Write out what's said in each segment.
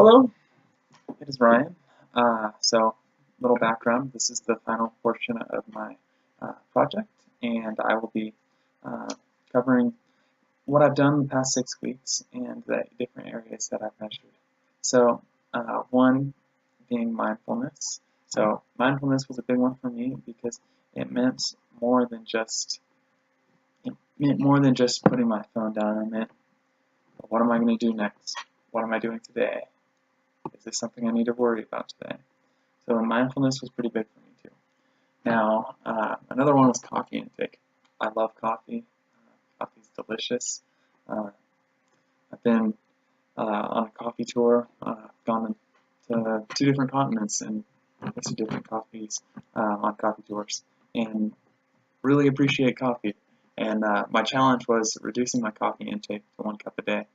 Hello, it is Ryan. Little background. This is the final portion of my project, and I will be uh, covering what I've done the past 6 weeks and the different areas that I've measured. One being mindfulness. So, mindfulness was a big one for me because it meant more than just putting my phone down. It meant, what am I going to do next? What am I doing today? Is this something I need to worry about today? So mindfulness was pretty big for me too. Now, another one was coffee intake. I love coffee. Coffee's delicious. Uh, I've been on a coffee tour, gone to 2 different continents and tasted different coffees on coffee tours, and really appreciate coffee. And my challenge was reducing my coffee intake to 1 cup a day.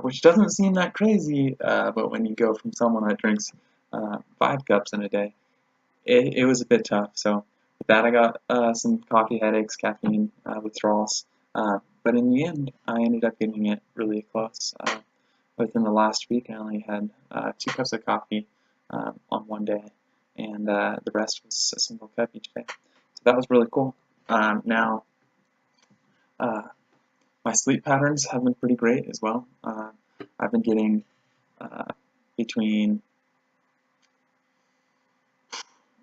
Which doesn't seem that crazy, but when you go from someone that drinks 5 cups in a day, it was a bit tough. So with that, I got some coffee headaches, caffeine withdrawals. But in the end, I ended up getting it really close. Within the last week, I only had 2 cups of coffee on one day, and the rest was a single cup each day. So that was really cool. Now, my sleep patterns have been pretty great as well. I've been getting between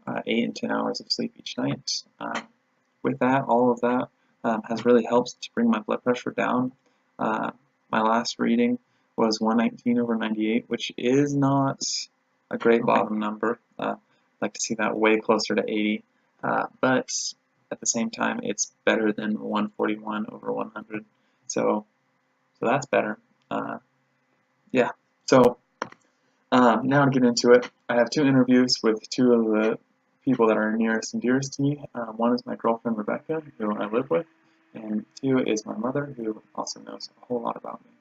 8 and 10 hours of sleep each night. With that, all of that has really helped to bring my blood pressure down. My last reading was 119/98, which is not a great bottom number. I'd like to see that way closer to 80, but at the same time, it's better than 141/100. So that's better. Yeah. So now to get into it, I have 2 interviews with 2 of the people that are nearest and dearest to me. One is my girlfriend Rebecca, who I live with, and 2 is my mother, who also knows a whole lot about me.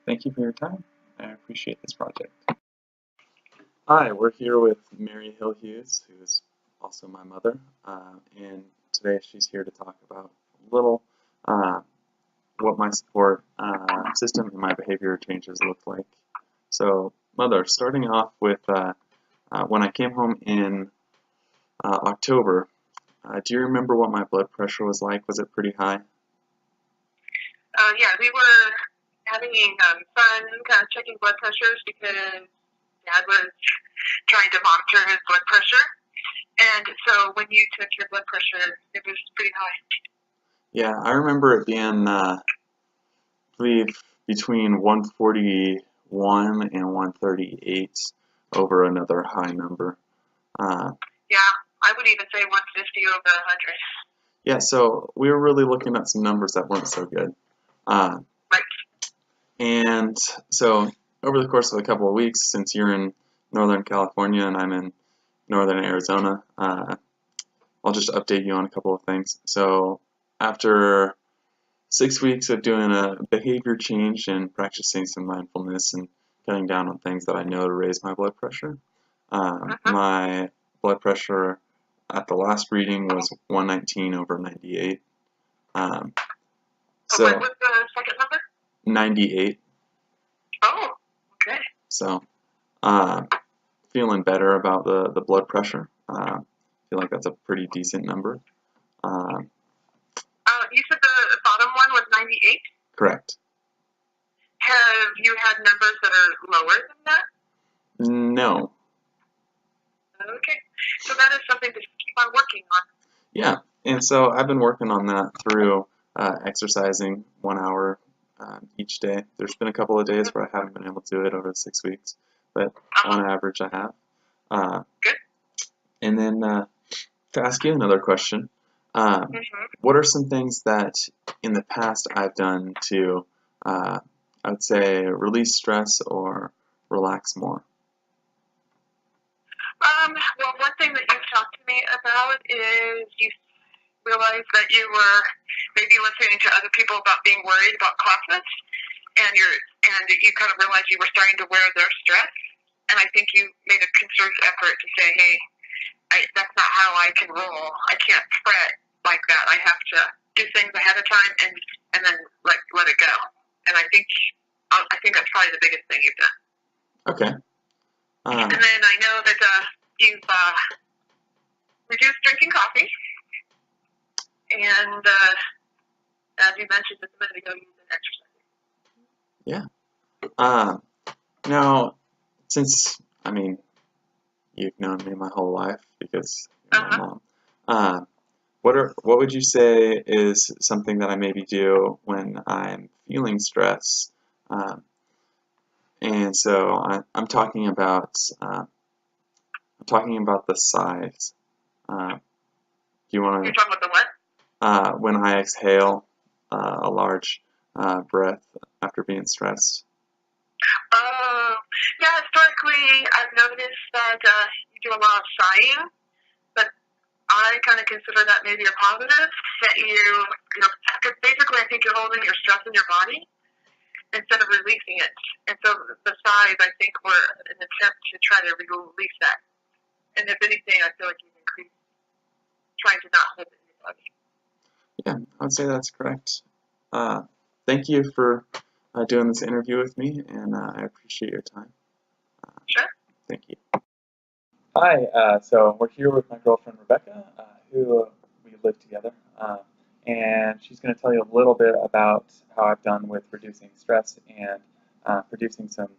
Thank you for your time. I appreciate this project. Hi, we're here with Mary Hill Hughes, who is also my mother, and today she's here to talk about a little what my support system and my behavior changes look like. So, Mother, starting off with when I came home in October, do you remember what my blood pressure was like? Was it pretty high? Yeah, we were having fun kind of checking blood pressures because Dad was trying to monitor his blood pressure. And so when you took your blood pressure, it was pretty high. Yeah, I remember it being, I believe, between 141 and 138 over another high number. Yeah, I would even say 150 over 100. Yeah, so we were really looking at some numbers that weren't so good. Right. And so over the course of a couple of weeks, since you're in Northern California and I'm in Northern Arizona, I'll just update you on a couple of things. So after 6 weeks of doing a behavior change and practicing some mindfulness and cutting down on things that I know to raise my blood pressure, my blood pressure at the last reading was 119/98. So what was the second number? 98. Oh, okay. So feeling better about the blood pressure. Feel like that's a pretty decent number. You said the bottom one was 98? Correct. Have you had numbers that are lower than that? No. Okay. So that is something to keep on working on. Yeah. And so I've been working on that through exercising 1 hour each day. There's been a couple of days where I haven't been able to do it over 6 weeks, but on average I have. Good. And then to ask you another question, what are some things that in the past I've done to, I would say, release stress or relax more? Well, one thing that you've talked to me about is you realized that you were maybe listening to other people about being worried about classmates, and you kind of realized you were starting to wear their stress. And I think you made a concerted effort to say, hey, that's not how I can roll. I can't fret like that. I have to do things ahead of time and then let it go. And I think that's probably the biggest thing you've done. Okay. And then I know that you've reduced drinking coffee, and as you mentioned just a minute ago, you've been exercising. Yeah. Now, since, I mean, you've known me my whole life because you're my mom, what would you say is something that I maybe do when I'm feeling stress? And so I'm talking about the sighs. Do you want You're to? talking about the what? When I exhale a large breath after being stressed. Oh, yeah, historically, I've noticed that you do a lot of sighing, but I kind of consider that maybe a positive, that cause basically I think you're holding your stress in your body instead of releasing it. And so the sighs, I think, were an attempt to try to release that. And if anything, I feel like you've increased trying to not hold it in your body. Yeah, I would say that's correct. Thank you for doing this interview with me, and I appreciate your time. Sure. Thank you. Hi, so we're here with my girlfriend Rebecca, who we live together, and she's going to tell you a little bit about how I've done with reducing stress and producing some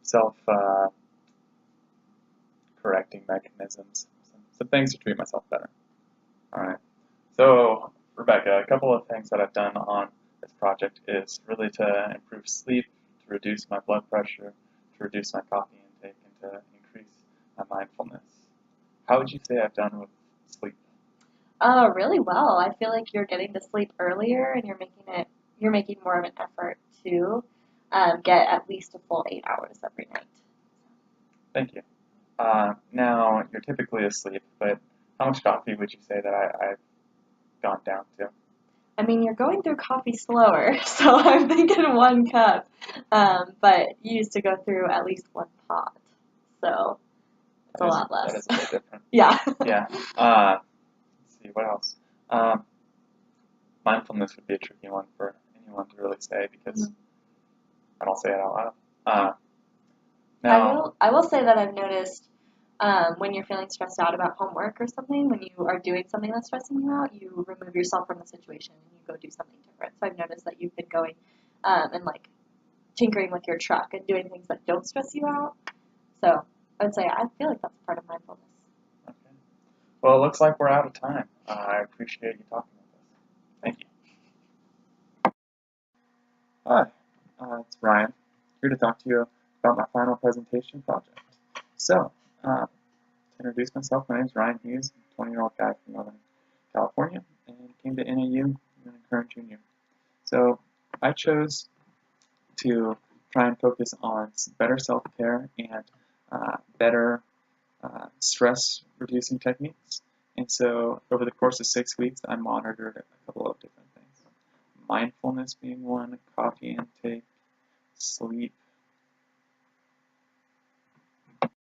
self-correcting mechanisms, some things to treat myself better. All right. So, Rebecca, a couple of things that I've done on this project is really to improve sleep, to reduce my blood pressure, to reduce my coffee intake, and to increase my mindfulness. How would you say I've done with sleep? Really well. I feel like you're getting to sleep earlier and you're making more of an effort to get at least a full 8 hours every night. Thank you. Now, you're typically asleep, but how much coffee would you say that I've gone down to? I mean, you're going through coffee slower, so I'm thinking 1 cup. But you used to go through at least 1 pot, so it's a lot less. That is a bit different. Yeah. Yeah. Let's see, what else? Mindfulness would be a tricky one for anyone to really say because I don't say it out loud. Now, I will say that I've noticed when you're feeling stressed out about homework or something, when you are doing something that's stressing you out, you remove yourself from the situation and you go do something different. So I've noticed that you've been going and like tinkering with your truck and doing things that don't stress you out. So I would say I feel like that's part of mindfulness. okay. Well, it looks like we're out of time. I appreciate you talking with us. Thank you. Hi, it's Ryan, here to talk to you about my final presentation project. So, to introduce myself, my name is Ryan Hughes, I'm a 20-year-old guy from Northern California, and came to NAU in a current junior. So, I chose to try and focus on better self-care and better stress-reducing techniques. And so, over the course of 6 weeks, I monitored a couple of different things. Mindfulness being one, coffee intake, sleep,